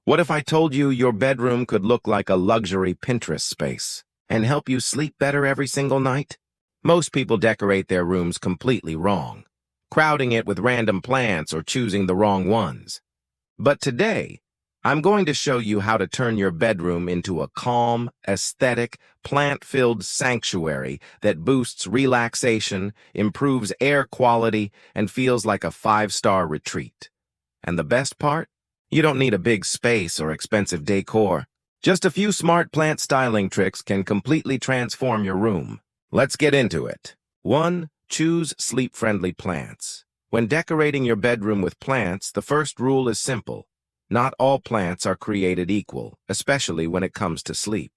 What if I told you your bedroom could look like a luxury Pinterest space and help you sleep better every single night? Most people decorate their rooms completely wrong, crowding it with random plants or choosing the wrong ones. But today, I'm going to show you how to turn your bedroom into a calm, aesthetic, plant-filled sanctuary that boosts relaxation, improves air quality, and feels like a five-star retreat. And the best part? You don't need a big space or expensive decor. Just a few smart plant styling tricks can completely transform your room. Let's get into it. 1. Choose sleep-friendly plants. When decorating your bedroom with plants, the first rule is simple. Not all plants are created equal, especially when it comes to sleep.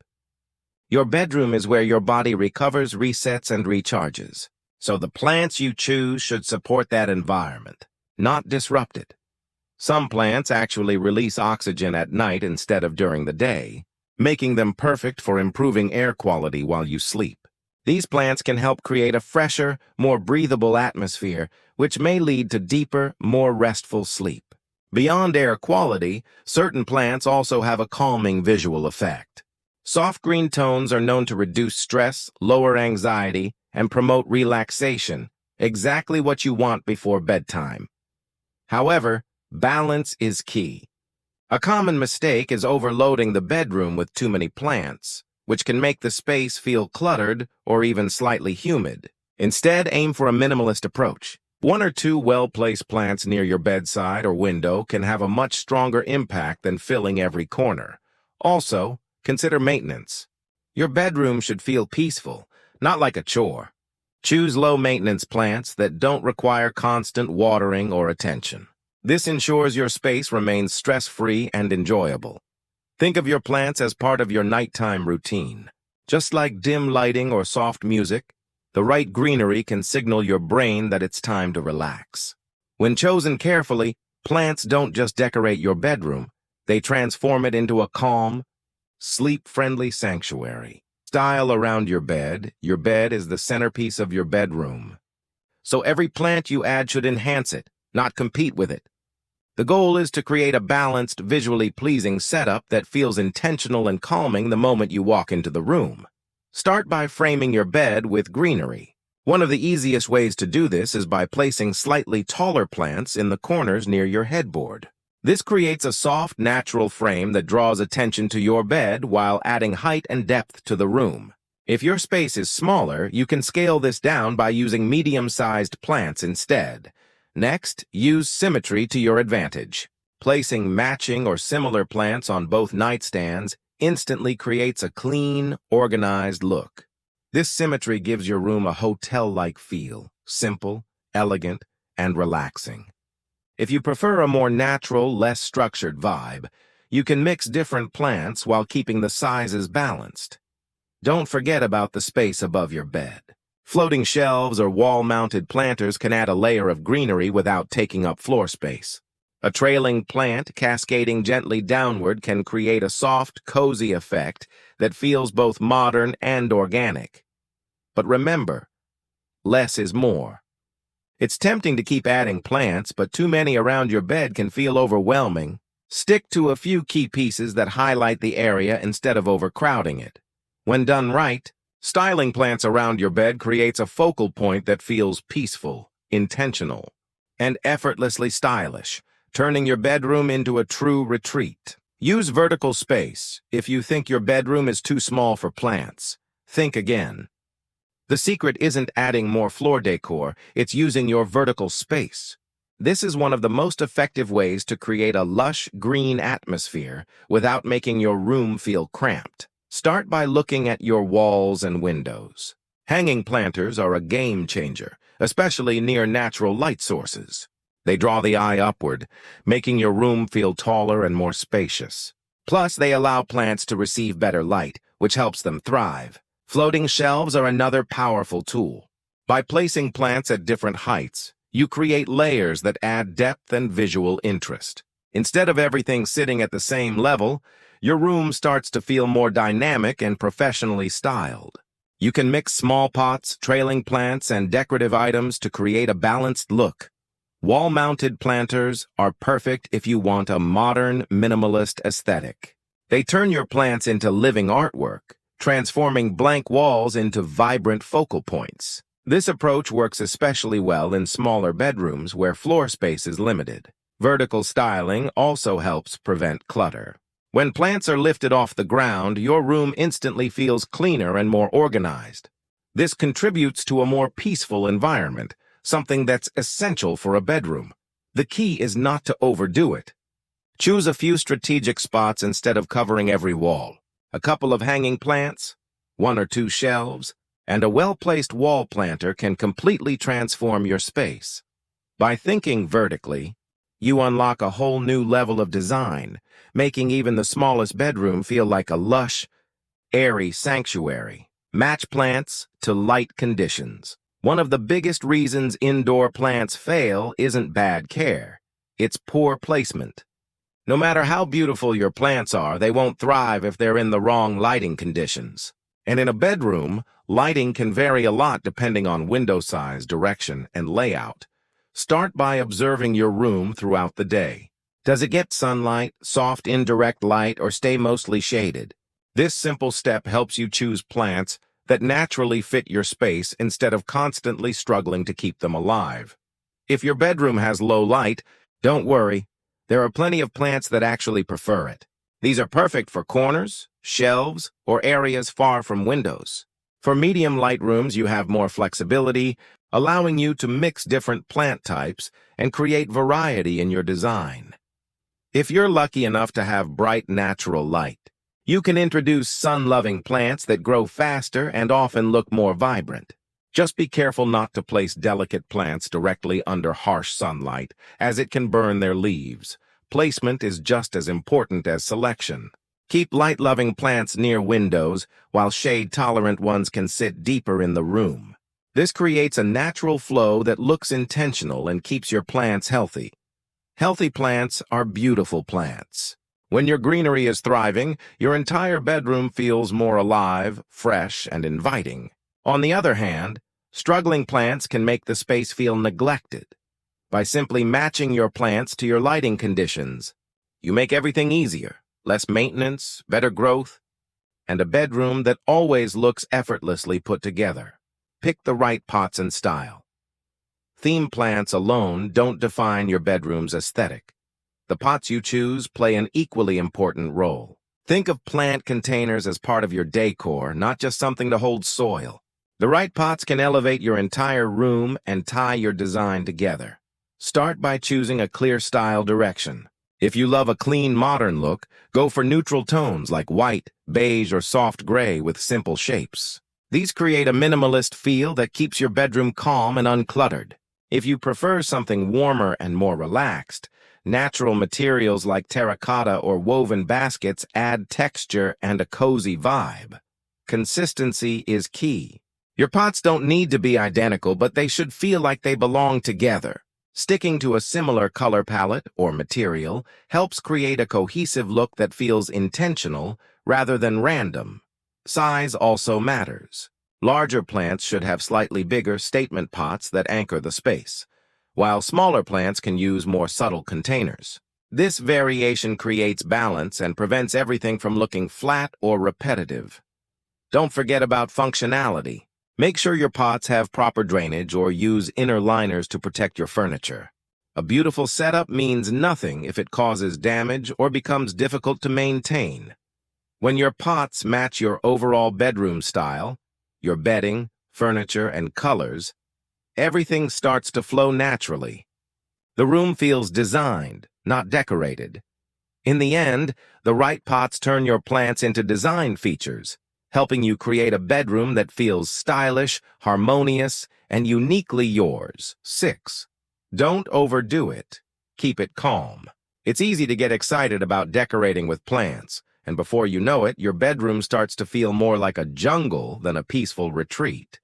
Your bedroom is where your body recovers, resets, and recharges. So the plants you choose should support that environment, not disrupt it. Some plants actually release oxygen at night instead of during the day, making them perfect for improving air quality while you sleep. These plants can help create a fresher, more breathable atmosphere, which may lead to deeper, more restful sleep. Beyond air quality, certain plants also have a calming visual effect. Soft green tones are known to reduce stress, lower anxiety, and promote relaxation, exactly what you want before bedtime. However, balance is key. A common mistake is overloading the bedroom with too many plants, which can make the space feel cluttered or even slightly humid. Instead, aim for a minimalist approach. 1 or 2 well-placed plants near your bedside or window can have a much stronger impact than filling every corner. Also, consider maintenance. Your bedroom should feel peaceful, not like a chore. Choose low-maintenance plants that don't require constant watering or attention. This ensures your space remains stress-free and enjoyable. Think of your plants as part of your nighttime routine. Just like dim lighting or soft music, the right greenery can signal your brain that it's time to relax. When chosen carefully, plants don't just decorate your bedroom, they transform it into a calm, sleep-friendly sanctuary. Style around your bed is the centerpiece of your bedroom. So every plant you add should enhance it, not compete with it. The goal is to create a balanced, visually pleasing setup that feels intentional and calming the moment you walk into the room. Start by framing your bed with greenery. One of the easiest ways to do this is by placing slightly taller plants in the corners near your headboard. This creates a soft, natural frame that draws attention to your bed while adding height and depth to the room. If your space is smaller, you can scale this down by using medium-sized plants instead. Next, use symmetry to your advantage. Placing matching or similar plants on both nightstands instantly creates a clean, organized look. This symmetry gives your room a hotel-like feel, simple, elegant, and relaxing. If you prefer a more natural, less structured vibe, you can mix different plants while keeping the sizes balanced. Don't forget about the space above your bed. Floating shelves or wall-mounted planters can add a layer of greenery without taking up floor space. A trailing plant cascading gently downward can create a soft, cozy effect that feels both modern and organic. But remember, less is more. It's tempting to keep adding plants, but too many around your bed can feel overwhelming. Stick to a few key pieces that highlight the area instead of overcrowding it. When done right, styling plants around your bed creates a focal point that feels peaceful, intentional, and effortlessly stylish, turning your bedroom into a true retreat. Use vertical space. If you think your bedroom is too small for plants, think again. The secret isn't adding more floor decor, it's using your vertical space. This is one of the most effective ways to create a lush, green atmosphere without making your room feel cramped. Start by looking at your walls and windows. Hanging planters are a game changer, especially near natural light sources. They draw the eye upward, making your room feel taller and more spacious. Plus, they allow plants to receive better light, which helps them thrive. Floating shelves are another powerful tool. By placing plants at different heights, you create layers that add depth and visual interest. Instead of everything sitting at the same level, your room starts to feel more dynamic and professionally styled. You can mix small pots, trailing plants, and decorative items to create a balanced look. Wall-mounted planters are perfect if you want a modern, minimalist aesthetic. They turn your plants into living artwork, transforming blank walls into vibrant focal points. This approach works especially well in smaller bedrooms where floor space is limited. Vertical styling also helps prevent clutter. When plants are lifted off the ground, your room instantly feels cleaner and more organized. This contributes to a more peaceful environment, something that's essential for a bedroom. The key is not to overdo it. Choose a few strategic spots instead of covering every wall. A couple of hanging plants, 1 or 2 shelves, and a well-placed wall planter can completely transform your space. By thinking vertically, you unlock a whole new level of design, making even the smallest bedroom feel like a lush, airy sanctuary. Match plants to light conditions. One of the biggest reasons indoor plants fail isn't bad care. It's poor placement. No matter how beautiful your plants are, they won't thrive if they're in the wrong lighting conditions. And in a bedroom, lighting can vary a lot depending on window size, direction, and layout. Start by observing your room throughout the day. Does it get sunlight, soft indirect light, or stay mostly shaded? This simple step helps you choose plants that naturally fit your space instead of constantly struggling to keep them alive. If your bedroom has low light, don't worry. There are plenty of plants that actually prefer it. These are perfect for corners, shelves, or areas far from windows. For medium light rooms, you have more flexibility, allowing you to mix different plant types and create variety in your design. If you're lucky enough to have bright natural light, you can introduce sun-loving plants that grow faster and often look more vibrant. Just be careful not to place delicate plants directly under harsh sunlight, as it can burn their leaves. Placement is just as important as selection. Keep light-loving plants near windows, while shade-tolerant ones can sit deeper in the room. This creates a natural flow that looks intentional and keeps your plants healthy. Healthy plants are beautiful plants. When your greenery is thriving, your entire bedroom feels more alive, fresh, and inviting. On the other hand, struggling plants can make the space feel neglected. By simply matching your plants to your lighting conditions, you make everything easier, less maintenance, better growth, and a bedroom that always looks effortlessly put together. Pick the right pots and style. Theme plants alone don't define your bedroom's aesthetic. The pots you choose play an equally important role. Think of plant containers as part of your decor, not just something to hold soil. The right pots can elevate your entire room and tie your design together. Start by choosing a clear style direction. If you love a clean, modern look, go for neutral tones like white, beige, or soft gray with simple shapes. These create a minimalist feel that keeps your bedroom calm and uncluttered. If you prefer something warmer and more relaxed, natural materials like terracotta or woven baskets add texture and a cozy vibe. Consistency is key. Your pots don't need to be identical, but they should feel like they belong together. Sticking to a similar color palette or material helps create a cohesive look that feels intentional rather than random. Size also matters. Larger plants should have slightly bigger statement pots that anchor the space, while smaller plants can use more subtle containers. This variation creates balance and prevents everything from looking flat or repetitive. Don't forget about functionality. Make sure your pots have proper drainage or use inner liners to protect your furniture. A beautiful setup means nothing if it causes damage or becomes difficult to maintain. When your pots match your overall bedroom style, your bedding, furniture, and colors, everything starts to flow naturally. The room feels designed, not decorated. In the end, the right pots turn your plants into design features, helping you create a bedroom that feels stylish, harmonious, and uniquely yours. 6. Don't overdo it. Keep it calm. It's easy to get excited about decorating with plants, and before you know it, your bedroom starts to feel more like a jungle than a peaceful retreat.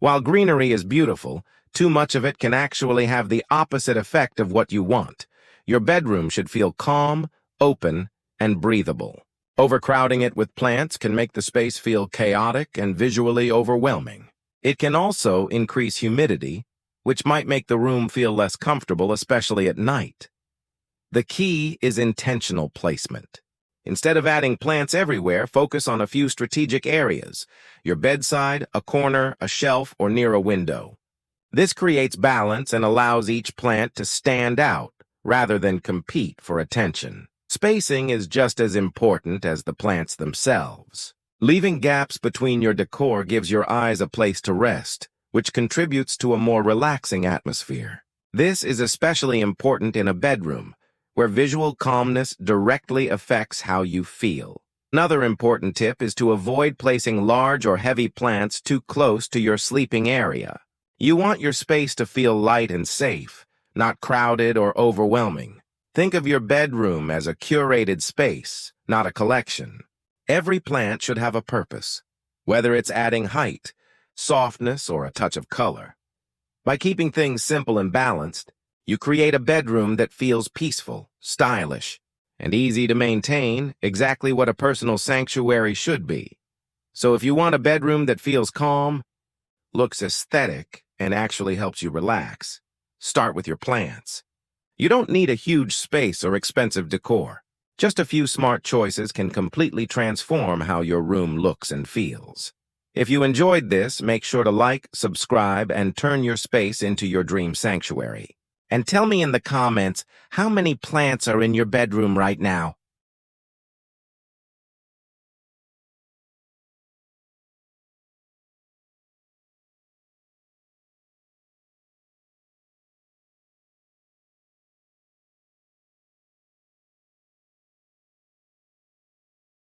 While greenery is beautiful, too much of it can actually have the opposite effect of what you want. Your bedroom should feel calm, open, and breathable. Overcrowding it with plants can make the space feel chaotic and visually overwhelming. It can also increase humidity, which might make the room feel less comfortable, especially at night. The key is intentional placement. Instead of adding plants everywhere, focus on a few strategic areas: your bedside, a corner, a shelf, or near a window. This creates balance and allows each plant to stand out rather than compete for attention. Spacing is just as important as the plants themselves. Leaving gaps between your decor gives your eyes a place to rest, which contributes to a more relaxing atmosphere. This is especially important in a bedroom, where visual calmness directly affects how you feel. Another important tip is to avoid placing large or heavy plants too close to your sleeping area. You want your space to feel light and safe, not crowded or overwhelming. Think of your bedroom as a curated space, not a collection. Every plant should have a purpose, whether it's adding height, softness, or a touch of color. By keeping things simple and balanced, you create a bedroom that feels peaceful, stylish, and easy to maintain, exactly what a personal sanctuary should be. So if you want a bedroom that feels calm, looks aesthetic, and actually helps you relax, start with your plants. You don't need a huge space or expensive decor. Just a few smart choices can completely transform how your room looks and feels. If you enjoyed this, make sure to like, subscribe, and turn your space into your dream sanctuary. And tell me in the comments how many plants are in your bedroom right now.